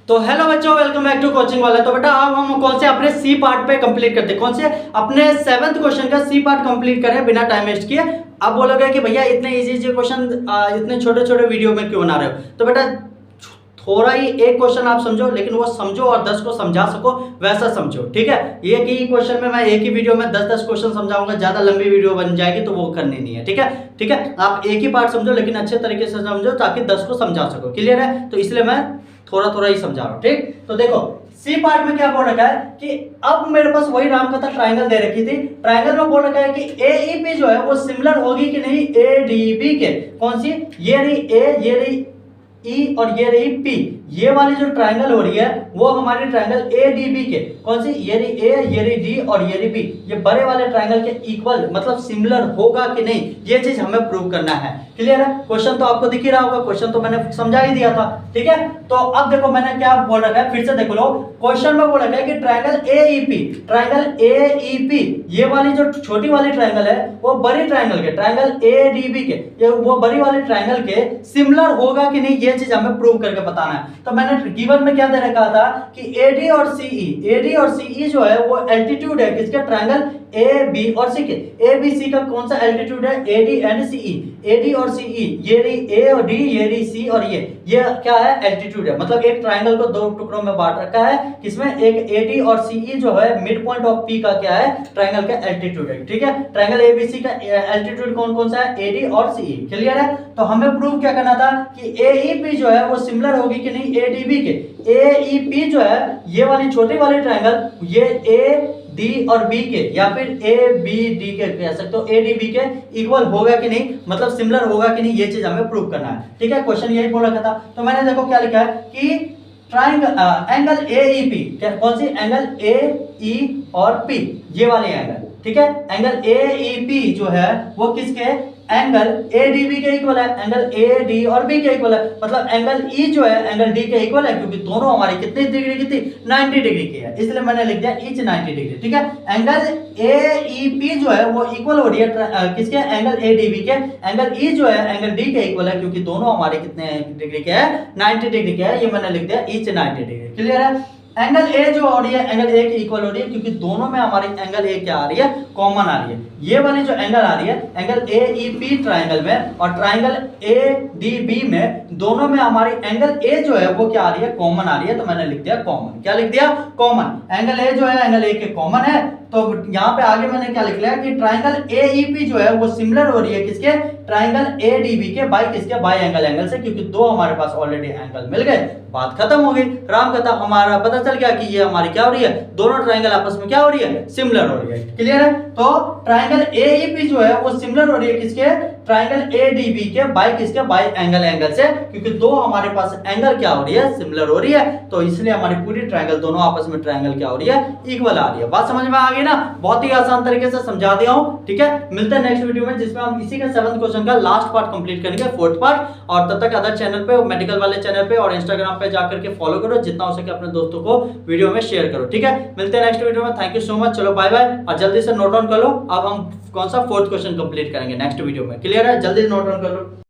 तो हेलो बच्चों, welcome back to coaching वाला। तो बेटा अब हम कौन से अपने सी पार्ट पे कंप्लीट करते हैं, कौन से अपने 7th क्वेश्चन का सी पार्ट कंप्लीट करें बिना टाइम वेस्ट किए। अब बोलोगे कि भैया इतने इजी क्वेश्चन इतने छोटे छोटे वीडियो में क्यों बना रहे हो। तो बेटा थोड़ा ही एक क्वेश्चन आप समझो, लेकिन वो समझो और 10 को समझा सको वैसा समझो, ठीक है। एक ही क्वेश्चन में मैं एक ही वीडियो में 10 क्वेश्चन समझाऊंगा, ज्यादा लंबी वीडियो बन जाएगी तो वो करनी नहीं है, ठीक है। ठीक है, आप एक ही पार्ट समझो लेकिन अच्छे तरीके से समझो ताकि 10 को समझा सको। क्लियर है, तो इसलिए मैं थोड़ा थोड़ा ही समझा रहा हूँ, ठीक। तो देखो सी पार्ट में क्या बोल रखा है कि अब मेरे पास वही रामकथा ट्रायंगल दे रखी थी। ट्रायंगल में बोल रखा है कि एईपी जो है वो सिमिलर होगी कि नहीं एडीबी के। कौन सी, ये रही ए, ये रही ई और ये रही पी। ये वाली जो ट्रायंगल हो रही है वो हमारी ट्रायंगल एडीबी के, कौन सी, ये रही ए, ये रही डी और ये रही बी, ये बड़े वाले ट्रायंगल के इक्वल मतलब सिमिलर होगा कि नहीं, ये चीज हमें प्रूव करना है। क्लियर है, क्वेश्चन तो आपको दिख ही रहा होगा, क्वेश्चन तो मैंने समझा ही दिया था, ठीक है। तो अब देखो मैंने क्या बोल रखा है, फिर से देख लो। क्वेश्चन में बोल रखा है कि ट्रायंगल एईपी, ये वाली जो छोटी वाली ट्रायंगल है वो बड़ी ट्रायंगल के, ट्रायंगल एडीबी के, ये वो बड़ी वाली ट्रायंगल के सिमिलर होगा कि नहीं, ये चीज हमें प्रूव करके बताना है। तो मैंने गिवन में क्या दे रखा था कि एडी और सीई जो है वो एल्टीट्यूड है किसके, ट्रायंगल ए बी और सी के। ए बी सी का कौन सा एल्टीट्यूड है, एडी एंड सीई। एडी और सीई, ये रही ए और डी, ये रही सी और ये क्या है, एल्टीट्यूड है। मतलब एक ट्रायंगल को दो टुकड़ों में बांट रखा है, किसमें, एक एडी और सीई जो है मिड पॉइंट ऑफ पी का क्या है, ट्रायंगल का एल्टीट्यूड है, ठीक है। ट्रायंगल एबीसी का एल्टीट्यूड कौन कौन सा है, एडी और सीई। क्लियर है, तो हमें प्रूव क्या करना था कि एईपी जो है वो सिमिलर होगी कि नहीं एडीबी के। एईपी जो है ये वाली छोटी वाली ट्रायंगल, ये ए डी और बी के या फिर ए बी डी के कह सकते हो, ए डी बी के इक्वल होगा कि नहीं, मतलब सिमिलर होगा कि नहीं, ये चीज हमें प्रूव करना है, ठीक है। क्वेश्चन यही बोल रखा था। तो मैंने देखो क्या लिखा है कि ट्रायंगल एंगल एईपी, कौन सी, एंगल ए ई और पी, ये वाले एंगल, ठीक है। एंगल एईपी जो है वो किसके, एंगल एडीबी के इक्वल है, एंगल ए डी और बी के इक्वल है। मतलब एंगल ई जो है एंगल डी के इक्वल है, क्योंकि दोनों हमारी कितनी डिग्री की थी, 90 डिग्री की है, इसलिए मैंने लिख दिया ईच 90 डिग्री, ठीक है। एंगल एईपी जो है वो इक्वल हो रही है किसके, एंगल एडीबी के। एंगल ई जो है एंगल डी के इक्वल है, क्योंकि दोनों हमारे कितने डिग्री के है, 90 डिग्री के है, ये मैंने लिख दिया ईच 90 डिग्री। क्लियर है। एंगल ए जो हो रही है एंगल ए के इक्वल हो रही है, क्योंकि दोनों में हमारी एंगल ए क्या आ रही है, कॉमन आ रही है। ये वाली जो एंगल आ रही है angle A E P triangle में और ट्रायंगल ए डी बी में, दोनों में हमारी एंगल ए जो है वो क्या आ रही है, कॉमन आ रही है। तो मैंने लिख दिया कॉमन, क्या लिख दिया, कॉमन। एंगल ए जो है एंगल ए के कॉमन है, तो यहाँ पे आगे मैंने क्या लिख लिया कि ट्रायंगल एईपी जो है वो सिमिलर हो रही है किसके, ट्रायंगल एडीबी के बाय किसके, बाय एंगल से, क्योंकि दो हमारे पास ऑलरेडी एंगल मिल गए, बात खत्म हो गई। रामकथा हमारा पता चल गया कि ये हमारी क्या हो रही है, दोनों ट्रायंगल आपस में क्या हो रही है, सिमिलर हो रही है। क्लियर है, तो ट्रायंगल एईपी जो है वो सिमिलर हो रही है किसके, ट्रायंगल एडीबी के बाय किसके, बाय एंगल से, क्योंकि दो हमारे पास एंगल क्या हो रही है, सिमिलर हो रही है। तो इसलिए हमारी पूरी ट्रायंगल दोनों आपस में ट्रायंगल क्या हो रही है, इक्वल आ रही है। बात समझ में आ गई ना, बहुत ही आसान तरीके से समझा दिया हूं, ठीक है। मिलते हैं नेक्स्ट वीडियो में जिसमें हम इसी का 7th क्वेश्चन का लास्ट पार्ट कंप्लीट करेंगे, 4th पार्ट। और तब तक अदर चैनल पे, मेडिकल वाले चैनल पे और इंस्टाग्राम पे जाकर के फॉलो करो, जितना हो सके अपने दोस्तों को वीडियो में शेयर करो, ठीक है। मिलते हैं नेक्स्ट वीडियो में, थैंक यू सो मच, चलो बाय बाय। और जल्दी से नोट डाउन कर लो, अब हम कौन सा 4th क्वेश्चन कंप्लीट करेंगे नेक्स्ट वीडियो में। क्लियर है, जल्दी नोट डाउन कर लो।